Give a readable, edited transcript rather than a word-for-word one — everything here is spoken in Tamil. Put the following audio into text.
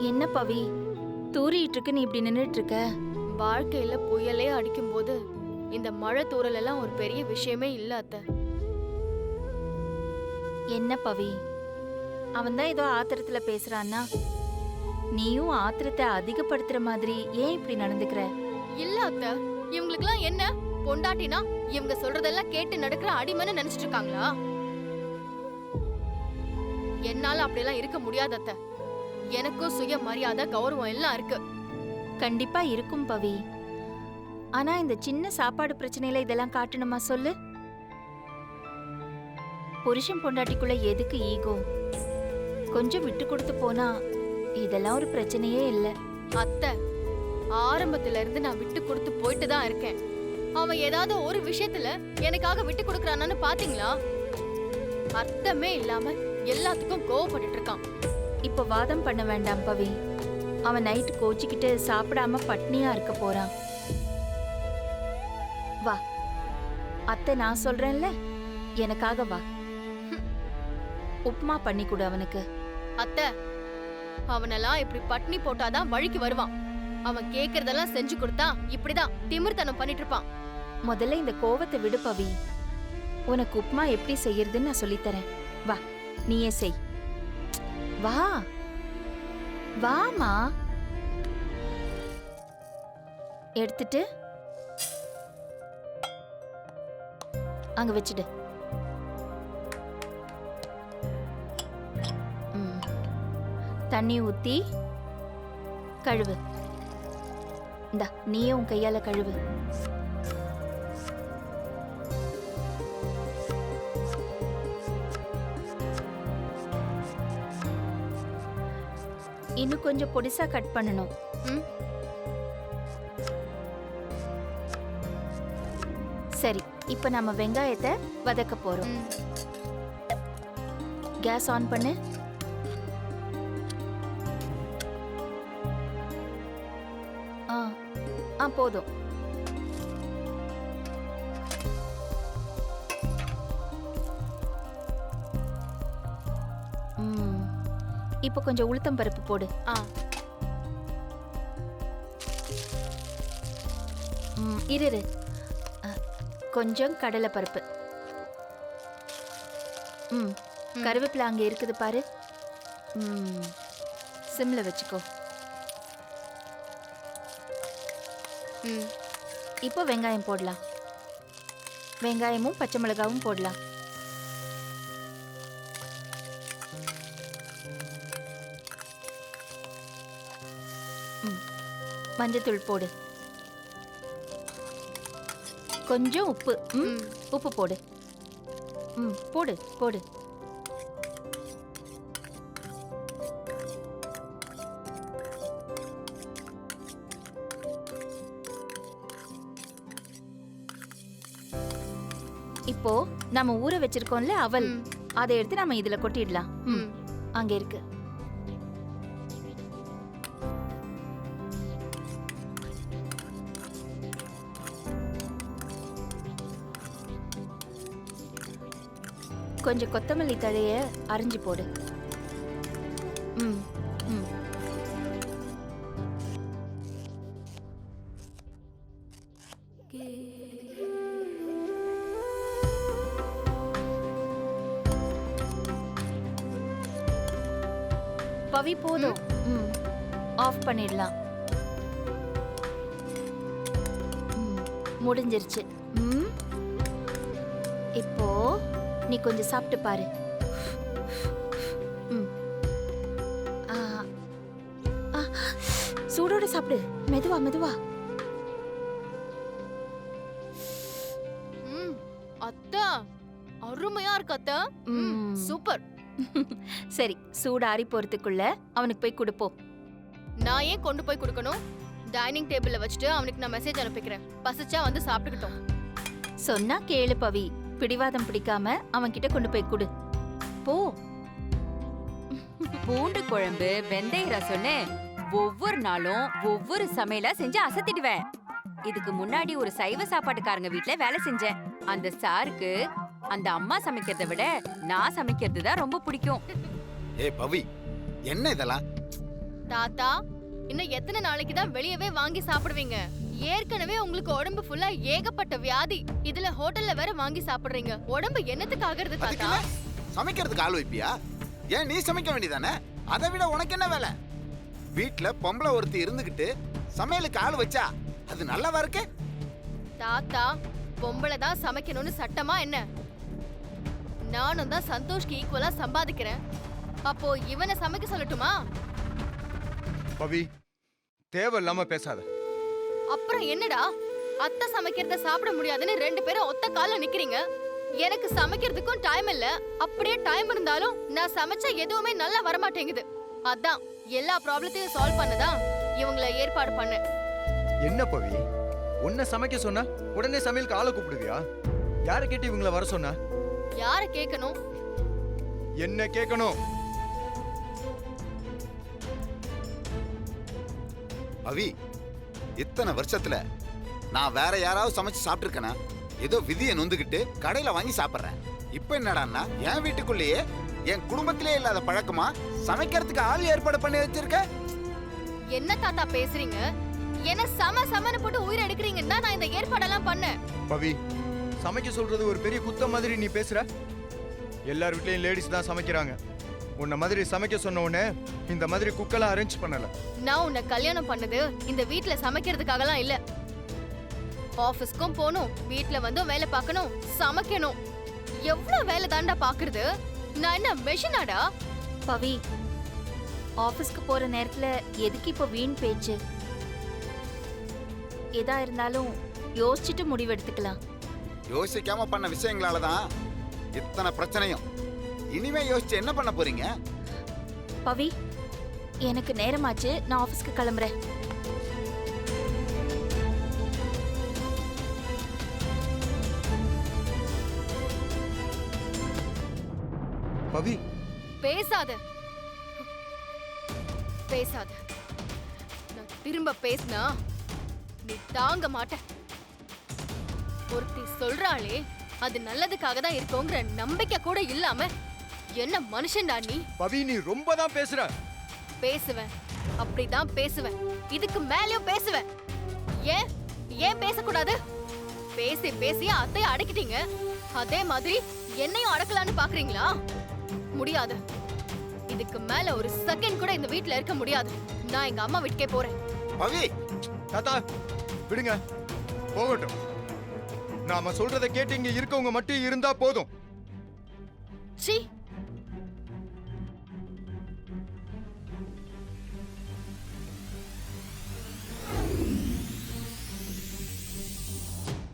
என்ன பவி, தூறிட்டு இருக்கு, நீ இப்படி நின்னுட்டு இருக்க? வாழ்க்கையில புயலே அடிக்கும் போது இந்த மழை தூறல் எல்லாம் ஒரு பெரிய விஷயமே இல்ல அத்தை. என்ன பவி, அவன் தான் ஏதோ ஆத்திரத்துல பேசுறான்னா நீயும் ஆத்திரத்தை அதிகப்படுத்துற மாதிரி ஏன் இப்படி நடந்துக்கிற? இல்ல அத்தை, இவங்களுக்குலாம் என்ன பொண்டாட்டினா இவங்க சொல்றதெல்லாம் கேட்டு நடக்கிற அடிமைன்னு நினைச்சிட்டு இருக்காங்களா? என்னால அப்படியெல்லாம் இருக்க முடியாது அத்தை. எனக்கும் சுய மரியாதை கௌரவம் எல்லாம் இருக்கு. கண்டிப்பா இருக்கும் பவி. ஆனா இந்த சின்ன சாப்பாடு பிரச்சனையில இதெல்லாம் காட்டணுமா சொல்லு? புருஷன் பொண்டாட்டிக்குள்ள எதுக்கு ஈகோ? கொஞ்சம் விட்டு கொடுத்து போனா இதெல்லாம் ஒரு பிரச்சனையே இல்ல. அத்தை, ஆரம்பத்துல இருந்து நான் விட்டு கொடுத்து போயிட்டு தான் இருக்கேன். அவன் ஏதாவது ஒரு விஷயத்துல எனக்காக விட்டு கொடுக்கறானான்னு பாத்தீங்களா? அர்த்தமே இல்லாம எல்லாத்துக்கும் கோவப்பட்டுட்டு இருக்கான். இப்ப வாதம் பண்ண வேண்டாம் பவி. அவன் நைட்டு கோச்சிக்கிட்டு சாப்பிடாம பட்னியா இருக்க போறான். வா, அத்தை நான் சொல்றேன்ல, எனக்காக வா. உப்மா பண்ணி கொடு அவனுக்கு. அத்தை, அவனெல்லாம் இப்படி பட்னி போட்டாதான் வழிக்கு வருவான். அவன் கேக்குறதெல்லாம் செஞ்சு கொடுத்தா இப்படிதான் திமிர்த்தனம் பண்ணிட்டு இருப்பான். முதல்ல இந்த கோவத்தை விடு பவி. உனக்கு உப்மா எப்படி செய்யறதுன்னு நான் சொல்லித்தரேன். வா, நீயே செய். வா வாமா. எடுத்துட்டு அங்க வச்சிடு. தண்ணி ஊத்தி கழுவு. இந்தா, நீயே உன் கையால கழுவு. இன்னும் கொஞ்சம் பொடிசா கட் பண்ணணும். சரி, இப்ப நம்ம வெங்காயத்தை வதக்க போறோம். கேஸ் ஆன் பண்ணு. போதும். இப்ப கொஞ்சம் உளுத்தம் பருப்பு போடு. இரு, கொஞ்சம் கடலை பருப்பு. கருவேப்பிலை அங்க இருக்குது பாரு. சிம்ல வச்சுக்கோ. இப்போ வெங்காயம் போடலாம். வெங்காயமும் பச்சை மிளகாவும் போடலாம். மஞ்சத்தூள் போடு. கொஞ்சம் உப்பு. உப்பு போடு. போடு போடு. இப்போ நம்ம ஊற வச்சிருக்கோம்ல அவல், அதை எடுத்து நம்ம இதுல கொட்டிடலாம். அங்க இருக்கு. கொஞ்சம் கொத்தமல்லி தழைய அரிஞ்சு போடு. பவி போதும். ஆஃப் பண்ணிடலாம். முடிஞ்சிருச்சு. இப்போ நீ கொஞ்சம் சாப்பிட்டு பாரு. சூடோட சாப்பிடு. மெதுவா மெதுவா. அத்தா, அருமையா இருக்கு அத்தா. சூப்பர். சரி, சூடு ஆறி போறதுக்குள்ள அவனுக்கு போய் கொடுப்போம். நான் ஏன் கொண்டு போய் கொடுக்கணும்? டைனிங் டேபிள்ல வச்சுட்டு அவனுக்கு நான் மெசேஜ் அனுப்பிக்கிறேன். பசிச்சா வந்து சாப்பிட்டுக்கிட்டோம். சொன்னா கேளு பவி. பிடிவாதம் பிடிக்காம அவன் கிட்ட கொண்டு போய் கொடு. போ. பூண்டு குழம்பு, வெந்தய ரசம்னு ஒவ்வொரு நாளும் ஒவ்வொரு சமையலா செஞ்சு அசத்திடுவேன். இதுக்கு முன்னாடி ஒரு சைவ சாப்பாட்டுக்காரங்க வீட்ல வேலை செஞ்சேன். அந்த சாருக்கு அந்த அம்மா சமைக்கிறதை விட நான் சமைக்கிறது தான் ரொம்ப பிடிக்கும். ஏ பவி, என்ன இதெல்லாம்? தாத்தா, இன்னும் எத்தனை நாளைக்கு தான் வெளியவே வாங்கி சாப்பிடுவீங்க? ஏற்கனவே உங்களுக்கு உடம்பு ஃபுல்லா ஏகப்பட்ட வியாதி, இதுல ஹோட்டல்ல வேற வாங்கி சாப்பிடுறீங்க. உடம்பு என்னத்துக்கு ஆகுறது தாத்தா? சமைக்கிறதுக்கு ஆள் வைப்பியா? ஏன் நீ சமைக்க வேண்டியதானே? அதை விட உனக்கு என்ன வேலை? வீட்டுல பொம்பளை ஒருத்தி இருந்துகிட்டு சமையலுக்கு ஆள் வச்சா அது நல்லாவா இருக்கு? தாத்தா, பொம்பளை தான் சமைக்கணும்னு சட்டமா என்ன? நானும் தான் சந்தோஷ்க்கு ஈக்குவலா சம்பாதிக்கிறேன். அப்போ இவனை சமைக்க சொல்லட்டுமா? பவி, தேவையில்லாம பேசாத. அப்புறம் என்னடா, அத்தை சமைக்கிறத சாப்பிட முடியாதுன்னு 2 பேரும் ஒத்த கால்ல நிக்கிறீங்க. எனக்கு சமைக்கிறதுக்கும் டைம் இல்ல. அப்படியே டைம் இருந்தாலும் நான் சமைச்சா எதுவுமே நல்லா வர மாட்டேங்குது. அதான் எல்லா ப்ராப்ளத்தையும் சால்வ் பண்ணதா இவங்கள ஏற்பாடு பண்ணேன். என்ன பவி, உன்னை சமைக்க சொன்னா உடனே சமையலுக்கு ஆளை கூப்பிடுவியா? யாரை கேட்டு இவங்கள வர சொன்னா? யார கேட்கணும்? என்ன கேட்கணும்? அவி, இத்தனை வருஷத்துல நான் வேற யாராவது சமைச்சு சாப்பிட்டுருக்கேனா? ஏதோ விதியை நொந்துகிட்டு கடையில வாங்கி சாப்பிடுறேன். இப்ப என்னடான்னா என் வீட்டுக்குள்ளேயே என் குடும்பத்திலே இல்லாத பழக்கமா சமைக்கிறதுக்கு ஆள் ஏற்பாடு பண்ணி வச்சிருக்க. என்ன தாத்தா பேசுறீங்க? என்ன சமன்னு போட்டு உயிர் எடுக்கிறீங்கன்னா நான் இந்த ஏற்பாடெல்லாம் பண்ணேன். பவி, சமைக்க சொல்றது ஒரு பெரிய குத்தம் மாதிரி நீ பேசுற. எல்லார் வீட்லயும் லேடிஸ் தான் சமைக்கிறாங்க. உன்ன மாதிரி சமைக்க சொன்ன உடனே இந்த மாதிரி குக்கெல்லாம் அரேஞ்ச் பண்ணல. நான் உன்னை கல்யாணம் பண்ணது இந்த வீட்ல சமைக்கிறதுக்காகலாம் இல்ல. ஆபீஸ்க்கும் போகணும், வீட்ல வந்து வேலை பார்க்கணும், சமைக்கணும். எவ்வளவு வேலை தாண்டா பாக்குறது? நான் என்ன மெஷினாடா? பவி, ஆபீஸ்க்கு போற நேரத்துல எதுக்கு இப்போ வீண் பேச்சு? எதா இருந்தாலும் யோசிச்சுட்டு முடிவெடுத்துக்கலாம். யோசிக்காம பண்ண விஷயங்களால தான் இத்தனை பிரச்சனையும். இனிமே யோசிச்சு என்ன பண்ண போறீங்க? பவி, எனக்கு நேரமாச்சு, நான் ஆபீஸ்க்கு கிளம்புறேன். பவி, பேசாத பேசாத. நான் திரும்ப பேசினா நீ தாங்க மாட்ட. ஒருத்தி சொல்றாளே அது நல்லதுக்காக தான் இருக்கோங்கிற நம்பிக்கை கூட இல்லாம என்ன மனுஷன்டா நீ? பவி, நீ ரொம்ப தான் பேசுற. பேசுவேன், அப்படிதான் பேசுவேன். இதுக்கு மேலயும் பேசுவேன். ஏன் ஏன் பேசக்கூடாது? பேசி பேசி அத்தைய அடக்கிட்டீங்க. அதே மாதிரி என்னையும் அடக்கலான்னு பாக்குறீங்களா? முடியாது. இதுக்கு மேல ஒரு செகண்ட் கூட இந்த வீட்ல இருக்க முடியாது. நான் எங்க அம்மா வீட்டுக்கே போறேன். பவி, தாத்தா விடுங்க, போகட்டும். நாம சொல்றத கேட்டு இங்க இருக்கவங்க மட்டும் இருந்தா போதும். சீ,